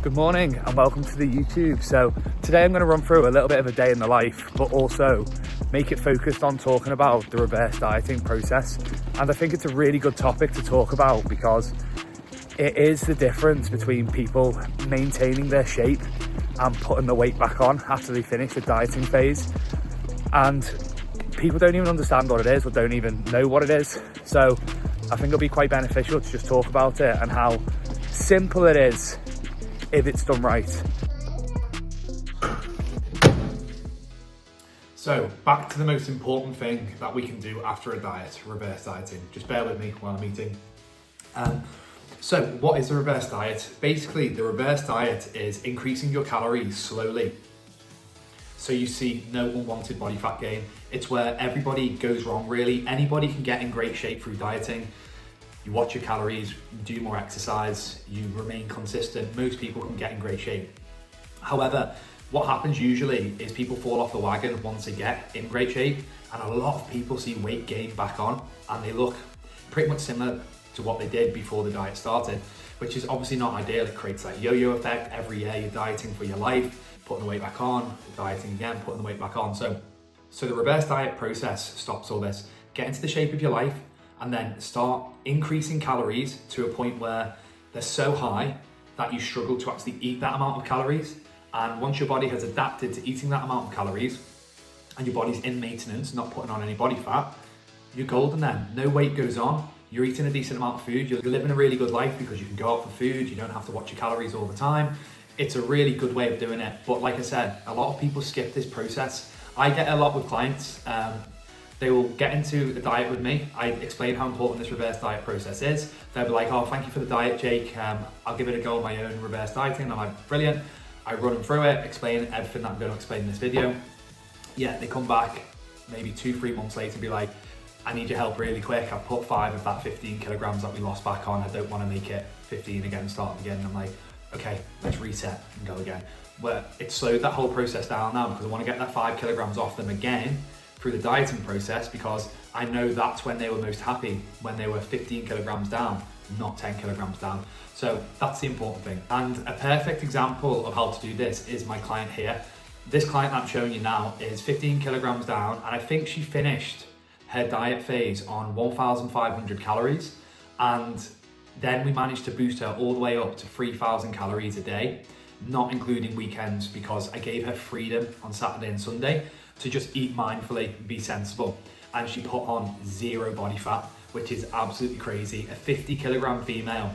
Good morning and welcome to the YouTube. So today I'm going to run through a little bit of a day in the life, but also make it focused on talking about the reverse dieting process. And I think it's a really good topic to talk about because it is the difference between people maintaining their shape and putting the weight back on after they finish the dieting phase. And people don't even understand what it is or don't even know what it is. So I think it'll be quite beneficial to just talk about it and how simple it is if it's done right. So back to the most important thing that we can do after a diet, reverse dieting. Just bear with me while I'm eating. So what is a reverse diet? Basically, the reverse diet is increasing your calories slowly, so you see no unwanted body fat gain. It's where everybody goes wrong, really. Anybody can get in great shape through dieting. You watch your calories, you do more exercise, you remain consistent. Most people can get in great shape. However, what happens usually is people fall off the wagon once they get in great shape, and a lot of people see weight gain back on and they look pretty much similar to what they did before the diet started, which is obviously not ideal. It creates that yo-yo effect. Every year you're dieting for your life, putting the weight back on, dieting again, putting the weight back on. So the reverse diet process stops all this. Get into the shape of your life and then start increasing calories to a point where they're so high that you struggle to actually eat that amount of calories. And once your body has adapted to eating that amount of calories and your body's in maintenance, not putting on any body fat, you're golden then. No weight goes on. You're eating a decent amount of food. You're living a really good life because you can go out for food. You don't have to watch your calories all the time. It's a really good way of doing it. But like I said, a lot of people skip this process. I get a lot with clients. They will get into a diet with me. I explain how important this reverse diet process is. They'll be like, oh, thank you for the diet, Jake. I'll give it a go on my own reverse dieting. I'm like, brilliant. I run them through it, explain everything that I'm going to explain in this video. Yeah, they come back maybe 2-3 months later and be like, I need your help really quick. I've put 5 of that 15 kilograms that we lost back on. I don't want to make it 15 again and start again. And I'm like, okay, let's reset and go again. Well, it slowed that whole process down now because I want to get that 5 kilograms off them again through the dieting process, because I know that's when they were most happy, when they were 15 kilograms down, not 10 kilograms down. So that's the important thing. And a perfect example of how to do this is my client here. This client that I'm showing you now is 15 kilograms down, and I think she finished her diet phase on 1,500 calories. And then we managed to boost her all the way up to 3,000 calories a day, not including weekends, because I gave her freedom on Saturday and Sunday to just eat mindfully, be sensible. And she put on 0 body fat, which is absolutely crazy. A 50 kilogram female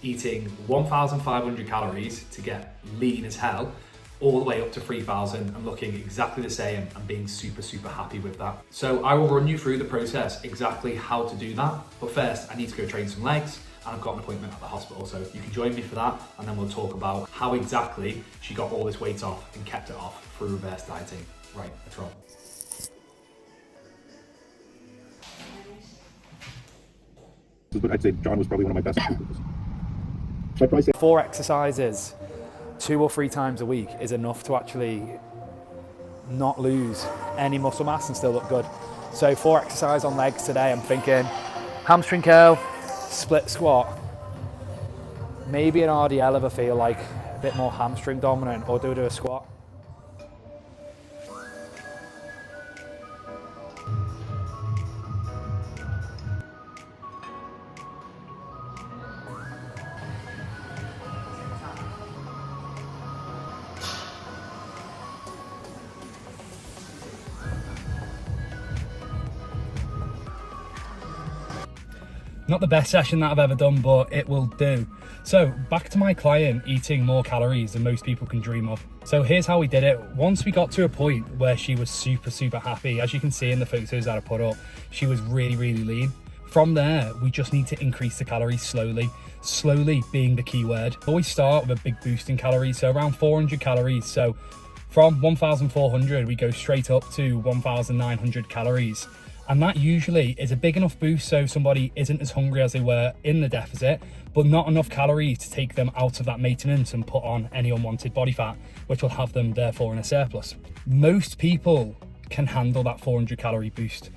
eating 1,500 calories to get lean as hell, all the way up to 3,000 and looking exactly the same and being super, super happy with that. So I will run you through the process, exactly how to do that. But first, I need to go train some legs, and I've got an appointment at the hospital. So you can join me for that, and then we'll talk about how exactly she got all this weight off and kept it off through reverse dieting. Right, let's roll. But I'd say John was probably one of my best pupils. So I'd probably say 4 exercises 2 or 3 times a week is enough to actually not lose any muscle mass and still look good. So 4 exercise on legs today. I'm thinking hamstring curl, split squat, maybe an RDL if I feel like a bit more hamstring dominant, or do a squat. Not the best session that I've ever done, but it will do. So back to my client eating more calories than most people can dream of. So here's how we did it. Once we got to a point where she was super, super happy, as you can see in the photos that I put up, she was really, really lean. From there, we just need to increase the calories slowly. Slowly being the key word. Always start with a big boost in calories, so around 400 calories. So from 1,400, we go straight up to 1,900 calories. And that usually is a big enough boost so somebody isn't as hungry as they were in the deficit, but not enough calories to take them out of that maintenance and put on any unwanted body fat, which will have them therefore in a surplus. Most people can handle that 400 calorie boost.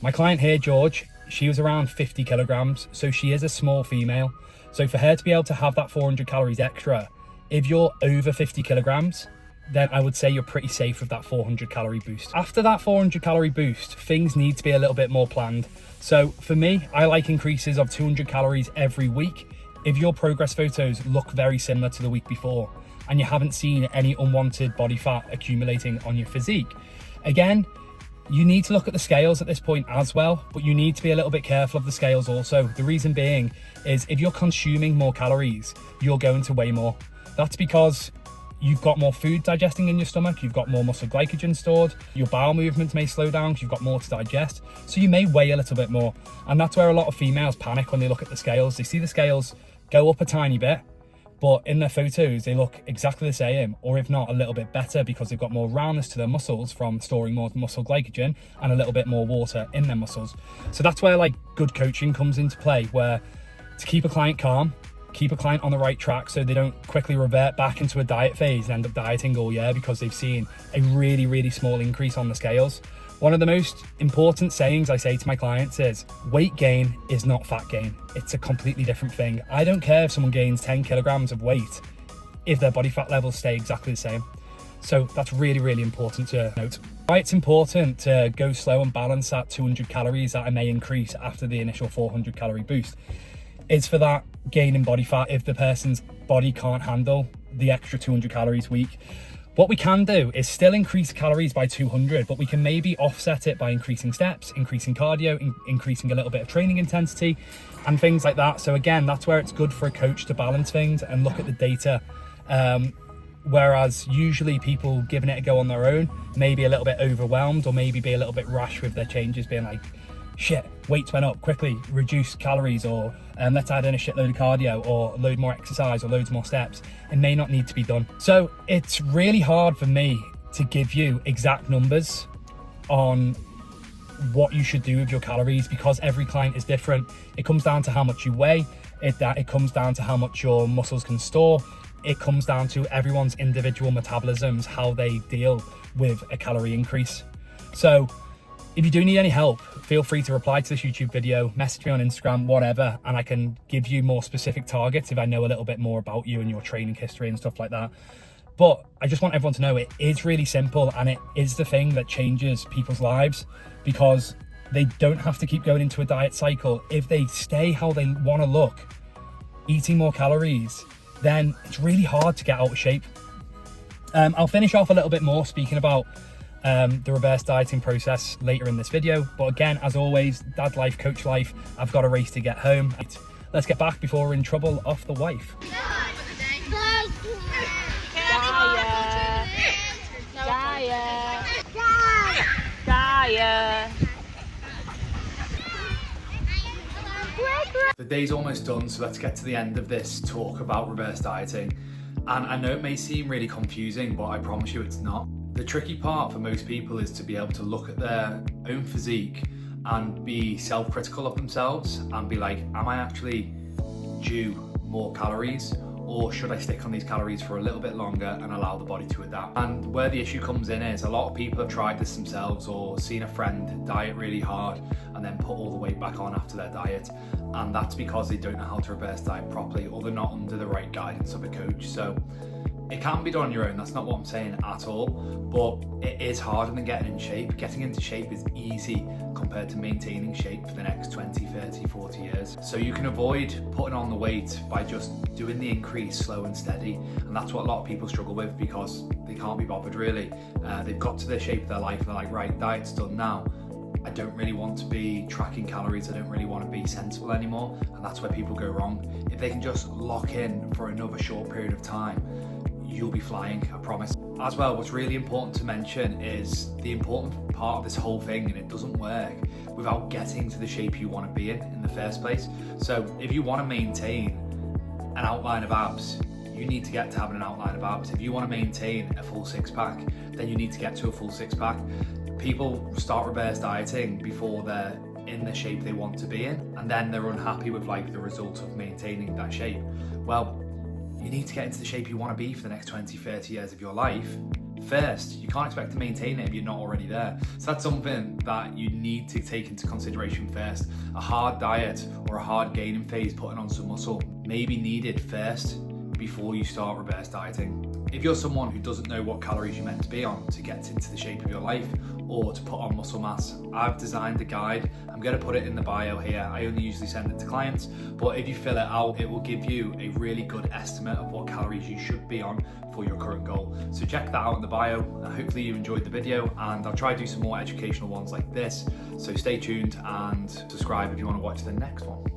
My client here, George, she was around 50 kilograms, so she is a small female. So for her to be able to have that 400 calories extra If you're over 50 kilograms, then I would say you're pretty safe with that 400 calorie boost. After that 400 calorie boost, things need to be a little bit more planned. So for me, I like increases of 200 calories every week. If your progress photos look very similar to the week before and you haven't seen any unwanted body fat accumulating on your physique, again, you need to look at the scales at this point as well, but you need to be a little bit careful of the scales also. The reason being is if you're consuming more calories, you're going to weigh more. That's because you've got more food digesting in your stomach, you've got more muscle glycogen stored, your bowel movements may slow down because you've got more to digest, so you may weigh a little bit more. And that's where a lot of females panic when they look at the scales. They see the scales go up a tiny bit, but in their photos they look exactly the same, or if not a little bit better, because they've got more roundness to their muscles from storing more muscle glycogen and a little bit more water in their muscles. So that's where like good coaching comes into play, where to keep a client calm, keep a client on the right track so they don't quickly revert back into a diet phase and end up dieting all year because they've seen a really, really small increase on the scales. One of the most important sayings I say to my clients is weight gain is not fat gain. It's a completely different thing. I don't care if someone gains 10 kilograms of weight if their body fat levels stay exactly the same. So that's really, really important to note. Why it's important to go slow and balance that 200 calories that I may increase after the initial 400 calorie boost is for that gain in body fat if the person's body can't handle the extra 200 calories a week. What we can do is still increase calories by 200, but we can maybe offset it by increasing steps, increasing cardio, increasing a little bit of training intensity and things like that. So again, that's where it's good for a coach to balance things and look at the data. Whereas usually people giving it a go on their own may be a little bit overwhelmed or maybe be a little bit rash with their changes, being like, shit, weights went up, quickly reduce calories, or let's add in a shitload of cardio or load more exercise or loads more steps. It may not need to be done. So it's really hard for me to give you exact numbers on what you should do with your calories because every client is different. It comes down to how much you weigh, it comes down to how much your muscles can store. It comes down to everyone's individual metabolisms, how they deal with a calorie increase. So if you do need any help, feel free to reply to this YouTube video, message me on Instagram, whatever, and I can give you more specific targets if I know a little bit more about you and your training history and stuff like that. But I just want everyone to know it is really simple, and it is the thing that changes people's lives because they don't have to keep going into a diet cycle. If they stay how they want to look, eating more calories, then it's really hard to get out of shape. I'll finish off a little bit more speaking about the reverse dieting process later in this video, but again, as always, dad life, coach life, I've got a race to get home. Let's get back before we're in trouble off the wife. The day's almost done, so let's get to the end of this talk about reverse dieting. And I know it may seem really confusing, but I promise you it's not. The tricky part for most people is to be able to look at their own physique and be self-critical of themselves and be like, am I actually due more calories, or should I stick on these calories for a little bit longer and allow the body to adapt? And where the issue comes in is a lot of people have tried this themselves or seen a friend diet really hard and then put all the weight back on after their diet, and that's because they don't know how to reverse diet properly or they're not under the right guidance of a coach. So it can be done on your own, that's not what I'm saying at all, but it is harder than getting in shape. Getting into shape is easy compared to maintaining shape for the next 20, 30, 40 years. So you can avoid putting on the weight by just doing the increase slow and steady, and that's what a lot of people struggle with because they can't be bothered really. They've got to the shape of their life and they're like, right, diet's done now. I don't really want to be tracking calories, I don't really want to be sensible anymore, and that's where people go wrong. If they can just lock in for another short period of time, you'll be flying, I promise. As well, what's really important to mention is the important part of this whole thing, and it doesn't work without getting to the shape you want to be in the first place. So if you want to maintain an outline of abs, you need to get to having an outline of abs. If you want to maintain a full six-pack, then you need to get to a full six-pack. People start reverse dieting before they're in the shape they want to be in, and then they're unhappy with like the result of maintaining that shape. Well, you need to get into the shape you want to be for the next 20, 30 years of your life first. You can't expect to maintain it if you're not already there. So that's something that you need to take into consideration first. A hard diet or a hard gaining phase, putting on some muscle, may be needed first before you start reverse dieting. If you're someone who doesn't know what calories you're meant to be on to get into the shape of your life or to put on muscle mass, I've designed a guide. I'm going to put it in the bio here. I only usually send it to clients, but if you fill it out, it will give you a really good estimate of what calories you should be on for your current goal. So check that out in the bio. Hopefully you enjoyed the video, and I'll try to do some more educational ones like this. So stay tuned and subscribe if you want to watch the next one.